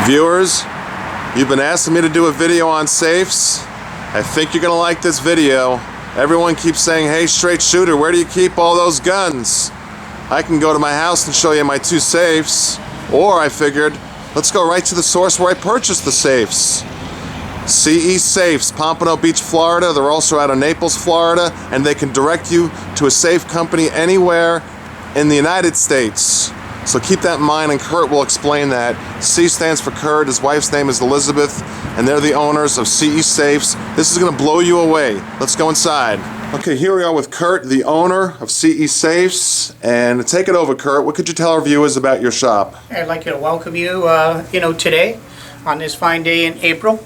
Viewers, you've been asking me to do a video on safes. I think you're gonna like this video. Everyone keeps saying, hey, straight shooter, where do you keep all those guns? I can go to my house and show you my 2 safes. Or I figured, let's go right to the source where I purchased the safes. CE Safes, Pompano Beach, Florida. They're also out of Naples, Florida, and they can direct you to a safe company anywhere in the United States. So keep that in mind, and Kurt will explain that. C stands for Kurt, his wife's name is Elizabeth, and they're the owners of CE Safes. This is gonna blow you away. Let's go inside. Okay, here we are with Kurt, the owner of CE Safes, and take it over, Kurt. What could you tell our viewers about your shop? I'd like to welcome you, today, on this fine day in April.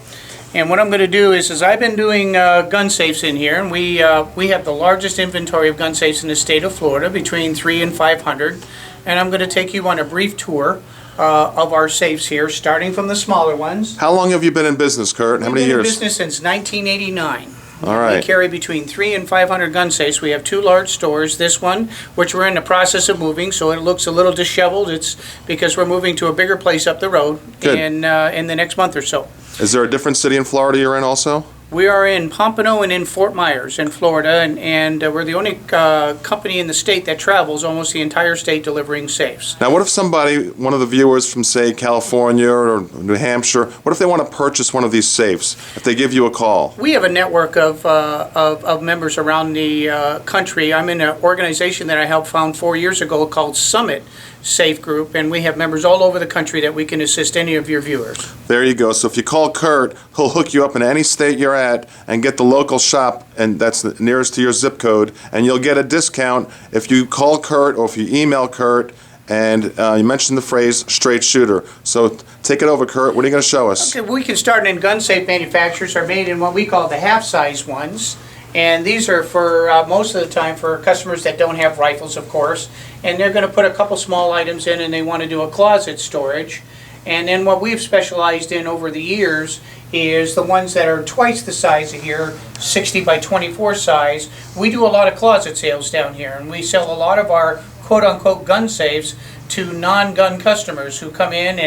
And what I'm going to do is I've been doing gun safes in here, and we have the largest inventory of gun safes in the state of Florida, between 300 and 500. And I'm going to take you on a brief tour of our safes here, starting from the smaller ones. How long have you been in business, Kurt? How many years? We've been in business since 1989. All right. We carry between 300 and 500 gun safes. We have 2 large stores. This one, which we're in the process of moving, so it looks a little disheveled. It's because we're moving to a bigger place up the road in the next month or so. Is there a different city in Florida you're in also? We are in Pompano and in Fort Myers in Florida, and we're the only company in the state that travels almost the entire state delivering safes. Now, what if somebody, one of the viewers from, say, California or New Hampshire, what if they want to purchase one of these safes, if they give you a call? We have a network of members around the country. I'm in an organization that I helped found 4 years ago called Summit Safe Group, and we have members all over the country that we can assist any of your viewers. There you go. So if you call Kurt, he'll hook you up in any state you're at and get the local shop, and that's the nearest to your zip code, and you'll get a discount if you call Kurt or if you email Kurt and you mentioned the phrase straight shooter. So take it over, Kurt. What are you going to show us? Okay, we can start in gun safe manufacturers are made in what we call the half-size ones. And these are for most of the time for customers that don't have rifles, of course. And they're going to put a couple small items in, and they want to do a closet storage. And then what we've specialized in over the years is the ones that are twice the size of here, 60 by 24 size. We do a lot of closet sales down here, and we sell a lot of our quote-unquote gun safes to non-gun customers who come in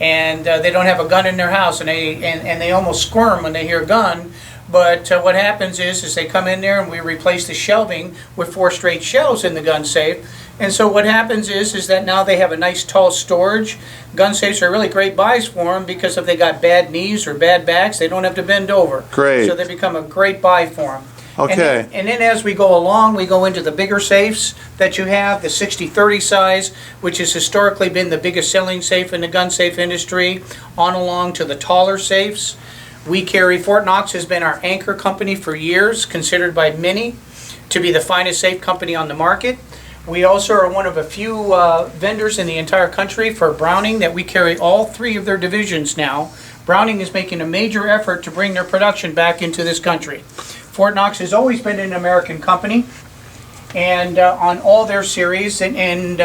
and they don't have a gun in their house, and they almost squirm when they hear gun. But what happens is they come in there and we replace the shelving with 4 straight shelves in the gun safe. And so what happens is that now they have a nice tall storage. Gun safes are really great buys for them because if they got bad knees or bad backs, they don't have to bend over. Great. So they become a great buy for them. Okay. And then as we go along, we go into the bigger safes that you have, the 60-30 size, which has historically been the biggest selling safe in the gun safe industry, on along to the taller safes. We carry, Fort Knox has been our anchor company for years, considered by many to be the finest safe company on the market. We also are one of a few vendors in the entire country for Browning that we carry all 3 of their divisions now. Browning is making a major effort to bring their production back into this country. Fort Knox has always been an American company, and on all their series, and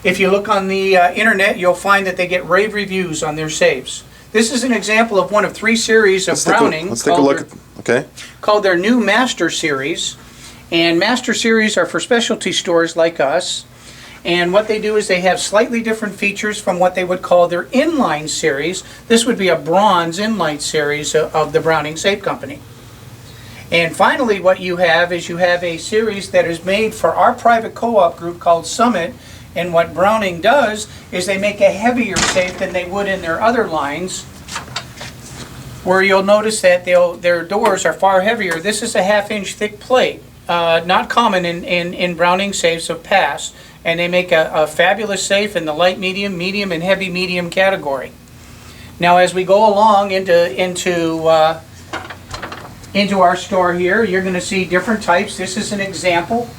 if you look on the internet, you'll find that they get rave reviews on their safes. This is an example of one of 3 series of Browning. Let's take a look. Okay. Called their new Master Series. And Master Series are for specialty stores like us. And what they do is they have slightly different features from what they would call their inline series. This would be a bronze inline series of the Browning Safe Company. And finally, what you have is you have a series that is made for our private co-op group called Summit. And what Browning does is they make a heavier safe than they would in their other lines, where you'll notice that their doors are far heavier. This is a 1/2-inch thick plate, not common in Browning safes of past, and they make a fabulous safe in the light medium, medium, and heavy medium category. Now as we go along into our store here, you're going to see different types. This is an example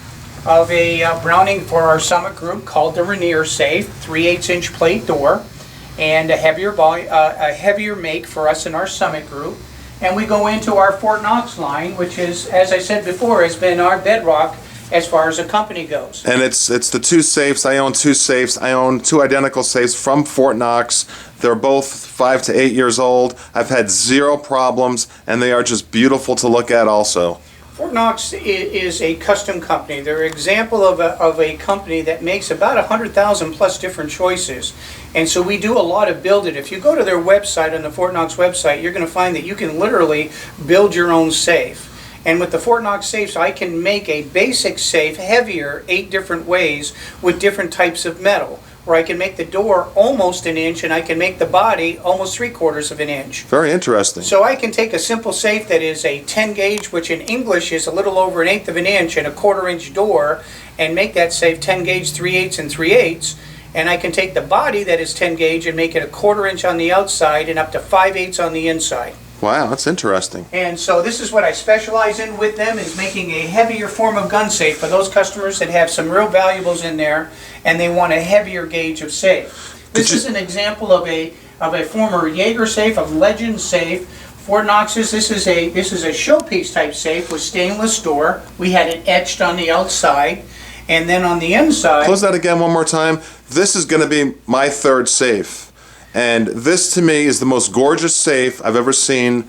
of a Browning for our Summit group called the Rainier Safe, 3/8-inch plate door, and a heavier make for us in our Summit group. And we go into our Fort Knox line, which is, as I said before, has been our bedrock as far as a company goes. And it's the 2 safes. I own 2 safes. I own 2 identical safes from Fort Knox. They're both 5 to 8 years old. I've had 0 problems, and they are just beautiful to look at also. Fort Knox is a custom company. They're an example of a company that makes about 100,000 plus different choices. And so we do a lot of build it. If you go to their website, on the Fort Knox website, you're going to find that you can literally build your own safe. And with the Fort Knox safes, I can make a basic safe heavier 8 different ways with different types of metal. Where I can make the door almost an inch and I can make the body almost 3/4 of an inch. Very interesting. So I can take a simple safe that is a 10 gauge, which in English is a little over 1/8 of an inch, and a 1/4 inch door, and make that safe 10 gauge 3/8 and 3/8. And I can take the body that is 10 gauge and make it a 1/4 inch on the outside and up to 5/8 on the inside. Wow, that's interesting. And so this is what I specialize in with them, is making a heavier form of gun safe for those customers that have some real valuables in there and they want a heavier gauge of safe. This is an example of a former Jaeger safe, of Legend safe. Fort Knox's, this is a showpiece type safe with stainless door. We had it etched on the outside, and then on the inside. Close that again one more time. This is going to be my 3rd safe. And this to me is the most gorgeous safe I've ever seen,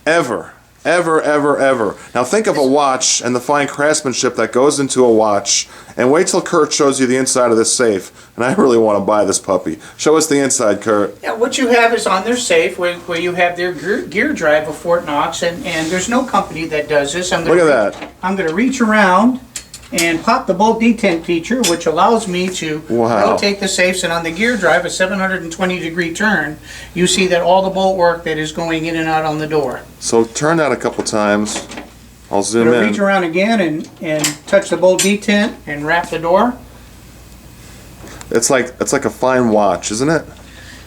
ever. Now think of a watch and the fine craftsmanship that goes into a watch, and wait till Kurt shows you the inside of this safe. And I really want to buy this puppy. Show us the inside, Kurt. Yeah, what you have is on their safe where you have their gear drive of Fort Knox, and there's no company that does this. Look at that. I'm going to reach around and pop the bolt detent feature, which allows me to rotate the safes, and on the gear drive, a 720-degree turn, you see that all the bolt work that is going in and out on the door. So turn that a couple times. I'll zoom I'm going in. to reach around again and touch the bolt detent and wrap the door. It's like a fine watch, isn't it?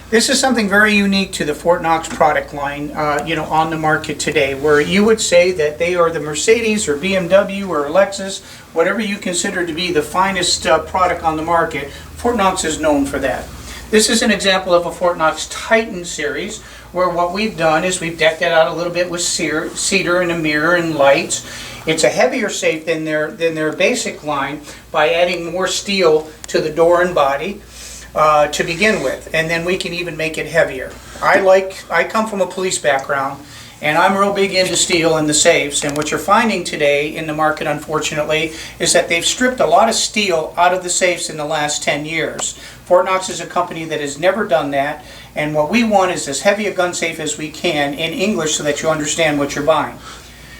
This is something very unique to the Fort Knox product line, on the market today, where you would say that they are the Mercedes or BMW or Lexus, whatever you consider to be the finest product on the market. Fort Knox is known for that. This is an example of a Fort Knox Titan series, where what we've done is we've decked it out a little bit with cedar and a mirror and lights. It's a heavier safe than their basic line by adding more steel to the door and body. To begin with, and then we can even make it heavier. I come from a police background, and I'm real big into steel and the safes, and what you're finding today in the market, unfortunately, is that they've stripped a lot of steel out of the safes in the last 10 years. Fort Knox is a company that has never done that, and what we want is as heavy a gun safe as we can in English so that you understand what you're buying.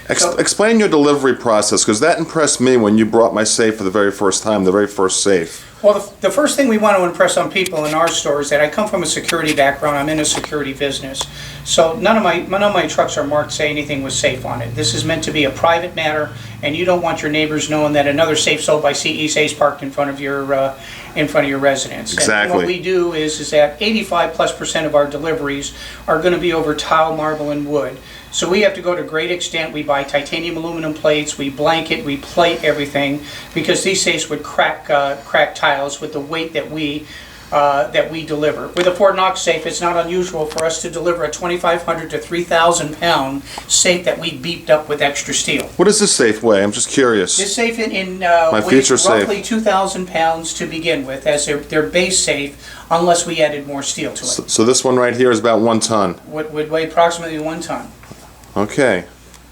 Explain your delivery process, because that impressed me when you brought my safe for the very first time, the very first safe. Well, the first thing we want to impress on people in our store is that I come from a security background. I'm in a security business. So none of my trucks are marked say anything with safe on it. This is meant to be a private matter, and you don't want your neighbors knowing that another safe sold by CE is parked in front of your residence. Exactly. And what we do is that 85+% of our deliveries are going to be over tile, marble, and wood. So we have to go to great extent. We buy titanium aluminum plates, we blanket, we plate everything, because these safes would crack tiles with the weight that we deliver. With a Fort Knox safe, it's not unusual for us to deliver a 2,500 to 3,000 pound safe that we beefed up with extra steel. What does this safe weigh? I'm just curious. This safe My weighs future roughly safe. 2,000 pounds to begin with as their base safe, unless we added more steel to it. So this one right here is about 1 ton. Would weigh approximately 1 ton. Okay.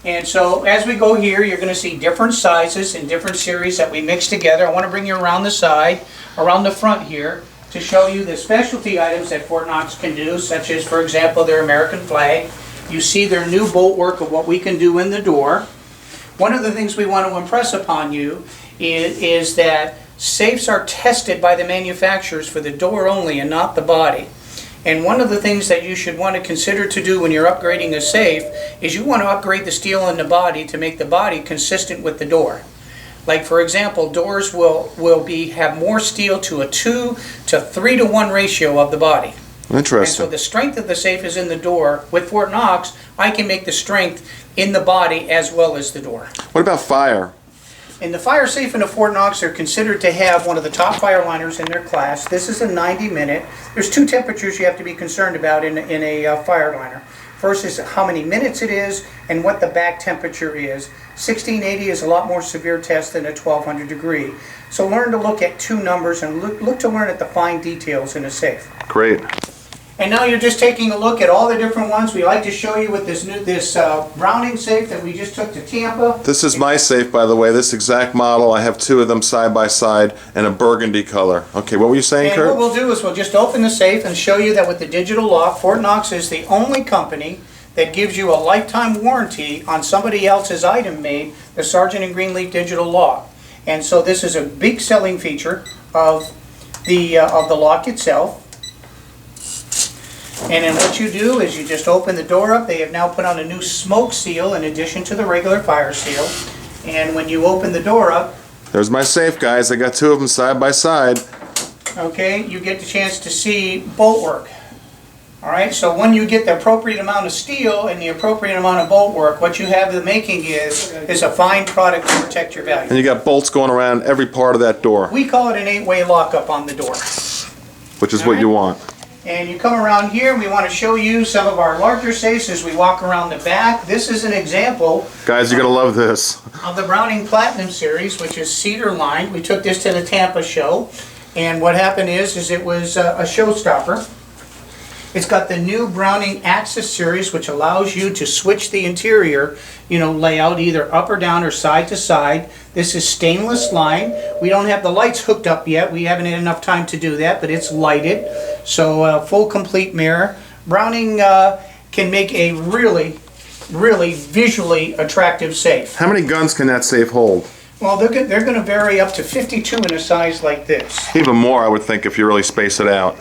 And so as we go here, you're going to see different sizes and different series that we mix together. I want to bring you around the side, around the front here, to show you the specialty items that Fort Knox can do, such as, for example, their American flag. You see their new bolt work of what we can do in the door. One of the things we want to impress upon you is that safes are tested by the manufacturers for the door only and not the body. And one of the things that you should want to consider to do when you're upgrading a safe is you want to upgrade the steel in the body to make the body consistent with the door. Like, for example, doors will have more steel to a 2 to 3 to 1 ratio of the body. Interesting. And so the strength of the safe is in the door. With Fort Knox, I can make the strength in the body as well as the door. What about fire? In the fire safe in the Fort Knox, they're considered to have one of the top fire liners in their class. This is a 90-minute. There's 2 temperatures you have to be concerned about in a fire liner. First is how many minutes it is and what the back temperature is. 1680 is a lot more severe test than a 1200 degree. So learn to look at 2 numbers and look to learn at the fine details in a safe. Great. And now you're just taking a look at all the different ones. We like to show you with this Browning safe that we just took to Tampa. This is my safe, by the way, this exact model. I have two of them side by side in a burgundy color. Okay, what were you saying, And Kurt? what we'll do is we'll just open the safe and show you that with the digital lock, Fort Knox is the only company that gives you a lifetime warranty on somebody else's item made, the Sargent & Greenleaf digital lock. And so this is a big selling feature of the lock itself. And then what you do is you just open the door up. They have now put on a new smoke seal in addition to the regular fire seal. And when you open the door up, There's my safe, guys. I got two of them side by side. okay, you get the chance to see bolt work. All right, so when you get the appropriate amount of steel and the appropriate amount of bolt work, what you have the making is a fine product to protect your value. And you got bolts going around every part of that door, We call it an 8-way lockup on the door. which is what you want. And you come around here, and we want to show you some of our larger safes as we walk around the back. This is an example Guys, you're going to love this. of the Browning Platinum Series, which is cedar lined. We took this to the Tampa show, and what happened is it was a showstopper. It's got the new Browning Axis Series, which allows you to switch the interior, layout either up or down or side to side. This is stainless line. We don't have the lights hooked up yet. We haven't had enough time to do that, but it's lighted. So full complete mirror. Browning can make a really, really visually attractive safe. How many guns can that safe hold? Well, they're going to vary up to 52 in a size like this. Even more, I would think, if you really space it out.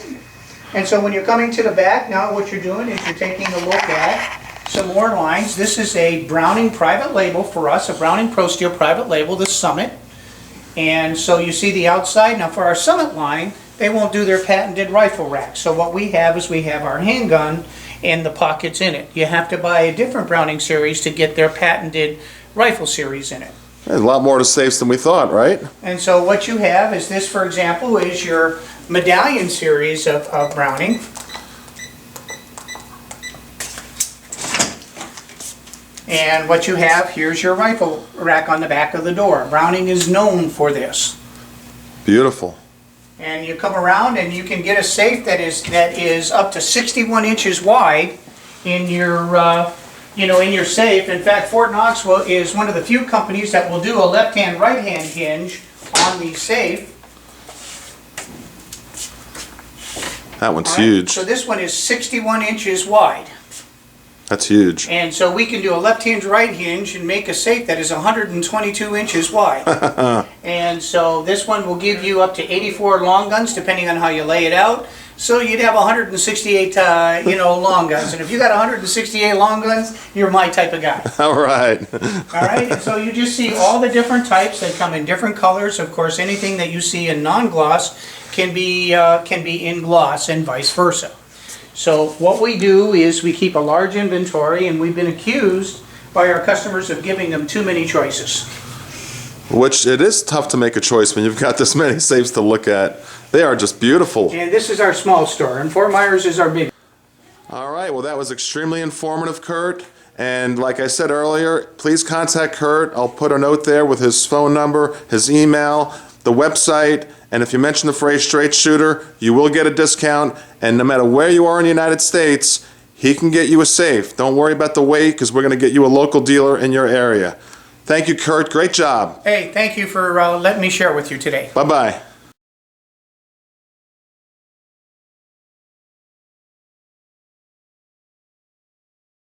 And so when you're coming to the back, now what you're doing is you're taking a look at some more lines. This is a Browning private label for us, a Browning Pro Steel private label, the Summit. And so you see the outside. Now for our Summit line, they won't do their patented rifle rack. So what we have is we have our handgun and the pockets in it. You have to buy a different Browning series to get their patented rifle series in it. There's a lot more to safes than we thought, right? And so what you have is this, for example, is your medallion series of Browning. And what you have, here's your rifle rack on the back of the door. Browning is known for this. Beautiful. And you come around and you can get a safe that is up to 61 inches wide in your in your safe. In fact, Fort Knox is one of the few companies that will do a left-hand, right-hand hinge on the safe. That one's All right? huge. So this one is 61 inches wide. That's huge. And so we can do a left hinge, right hinge and make a safe that is 122 inches wide. And so this one will give you up to 84 long guns depending on how you lay it out. So you'd have 168 long guns. And if you got 168 long guns, you're my type of guy. All right. All right, and so you just see all the different types that come in different colors. Of course, anything that you see in non-gloss can be in gloss and vice versa. So what we do is we keep a large inventory, and we've been accused by our customers of giving them too many choices. Which it is tough to make a choice when you've got this many safes to look at. They are just beautiful. And this is our small store, and Fort Myers is our big. All right, well that was extremely informative, Kurt. And like I said earlier, please contact Kurt. I'll put a note there with his phone number, his email, the website, and if you mention the phrase straight shooter, you will get a discount. And no matter where you are in the United States, he can get you a safe. Don't worry about the weight, because we're going to get you a local dealer in your area. Thank you, Kurt. Great job. Hey, thank you for letting me share with you today. Bye-bye.